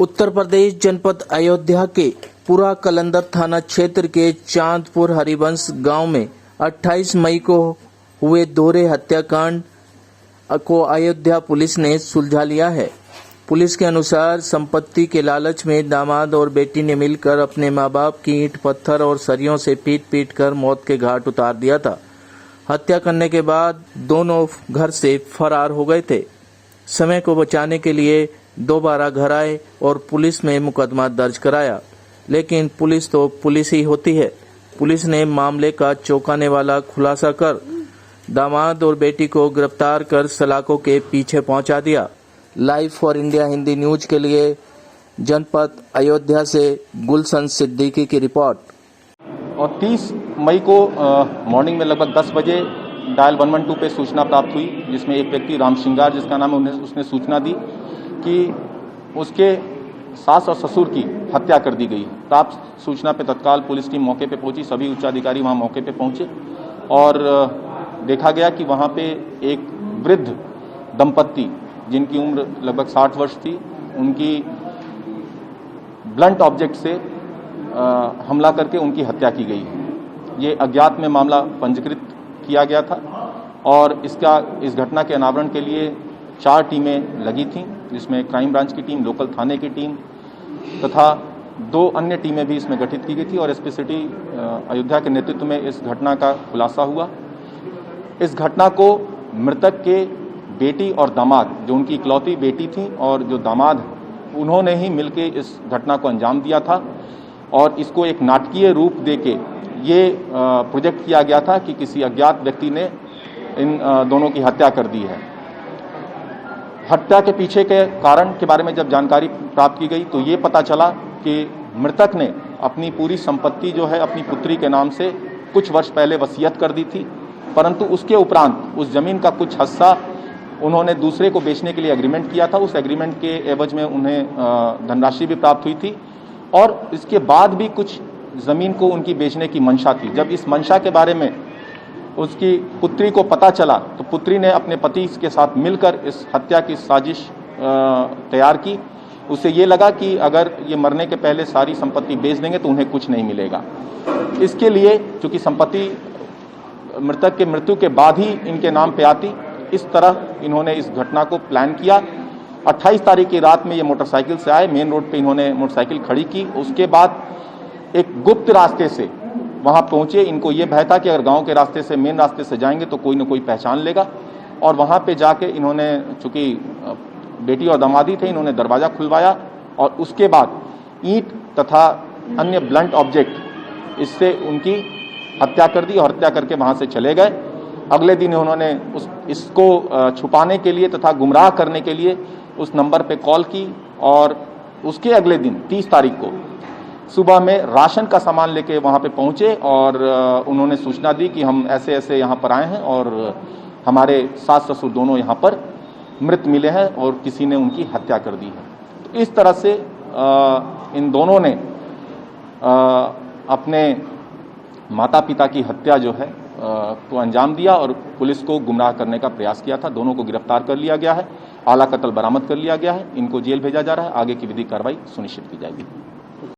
उत्तर प्रदेश जनपद अयोध्या के पूरा कलंदर थाना क्षेत्र के चांदपुर हरिवंश गांव में 28 मई को हुए दोहरे हत्याकांड को अयोध्या पुलिस ने सुलझा लिया है। पुलिस के अनुसार संपत्ति के लालच में दामाद और बेटी ने मिलकर अपने मां बाप की ईंट पत्थर और सरियों से पीट कर मौत के घाट उतार दिया था। हत्या करने के बाद दोनों घर से फरार हो गए थे। समय को बचाने के लिए दोबारा घर आए और पुलिस में मुकदमा दर्ज कराया, लेकिन पुलिस तो पुलिस ही होती है। पुलिस ने मामले का चौंकाने वाला खुलासा कर दामाद और बेटी को गिरफ्तार कर सलाखों के पीछे पहुंचा दिया। Live for India Hindi news के लिए जनपद अयोध्या से गुलशन सिद्दीकी की रिपोर्ट। और 30 मई को मॉर्निंग में लगभग 10 बजे डायल 112 पे सूचना प्राप्त हुई, जिसमें एक व्यक्ति राम श्रृंगार जिसका नाम है उसने सूचना दी कि उसके सास और ससुर की हत्या कर दी गई है। प्राप्त सूचना पे तत्काल पुलिस टीम मौके पे पहुंची, सभी उच्चाधिकारी वहां मौके पे पहुंचे और देखा गया कि वहां पे एक वृद्ध दंपत्ति जिनकी उम्र लगभग 60 वर्ष थी, उनकी ब्लंट ऑब्जेक्ट से हमला करके उनकी हत्या की गई है। ये अज्ञात में मामला पंजीकृत किया गया था और इस घटना के अनावरण के लिए 4 टीमें लगी थीं, जिसमें क्राइम ब्रांच की टीम, लोकल थाने की टीम तथा 2 अन्य टीमें भी इसमें गठित की गई थी और एसपी सिटी अयोध्या के नेतृत्व में इस घटना का खुलासा हुआ। इस घटना को मृतक के बेटी और दामाद, जो उनकी इकलौती बेटी थी और जो दामाद, उन्होंने ही मिलकर इस घटना को अंजाम दिया था और इसको एक नाटकीय रूप देके ये प्रोजेक्ट किया गया था कि किसी अज्ञात व्यक्ति ने इन दोनों की हत्या कर दी है। हत्या के पीछे के कारण के बारे में जब जानकारी प्राप्त की गई तो ये पता चला कि मृतक ने अपनी पूरी संपत्ति जो है अपनी पुत्री के नाम से कुछ वर्ष पहले वसीयत कर दी थी, परंतु उसके उपरांत उस जमीन का कुछ हिस्सा उन्होंने दूसरे को बेचने के लिए एग्रीमेंट किया था। उस एग्रीमेंट के एवज में उन्हें धनराशि भी प्राप्त हुई थी और इसके बाद भी कुछ ज़मीन को उनकी बेचने की मंशा थी। जब इस मंशा के बारे में उसकी पुत्री को पता चला तो पुत्री ने अपने पति के साथ मिलकर इस हत्या की साजिश तैयार की। उसे ये लगा कि अगर ये मरने के पहले सारी संपत्ति बेच देंगे तो उन्हें कुछ नहीं मिलेगा। इसके लिए चूँकि संपत्ति मृतक के मृत्यु के बाद ही इनके नाम पे आती, इस तरह इन्होंने इस घटना को प्लान किया। 28 तारीख की रात में ये मोटरसाइकिल से आए, मेन रोड पे इन्होंने मोटरसाइकिल खड़ी की। उसके बाद एक गुप्त रास्ते से वहां पहुंचे। इनको ये भय था कि अगर गांव के रास्ते से, मेन रास्ते से जाएंगे तो कोई न कोई पहचान लेगा और वहां पे जाके इन्होंने, चूंकि बेटी और दामादी थे, इन्होंने दरवाज़ा खुलवाया और उसके बाद ईंट तथा अन्य ब्लंट ऑब्जेक्ट इससे उनकी हत्या कर दी और हत्या करके वहां से चले गए। अगले दिन उन्होंने इसको छुपाने के लिए तथा गुमराह करने के लिए उस नंबर पे कॉल की और उसके अगले दिन 30 तारीख को सुबह में राशन का सामान लेके वहाँ पे पहुँचे और उन्होंने सूचना दी कि हम ऐसे ऐसे यहाँ पर आए हैं और हमारे सास ससुर दोनों यहाँ पर मृत मिले हैं और किसी ने उनकी हत्या कर दी है। तो इस तरह से इन दोनों ने अपने माता पिता की हत्या जो है को अंजाम दिया और पुलिस को गुमराह करने का प्रयास किया था। दोनों को गिरफ्तार कर लिया गया है, आला कत्ल बरामद कर लिया गया है। इनको जेल भेजा जा रहा है, आगे की विधिक कार्रवाई सुनिश्चित की जाएगी।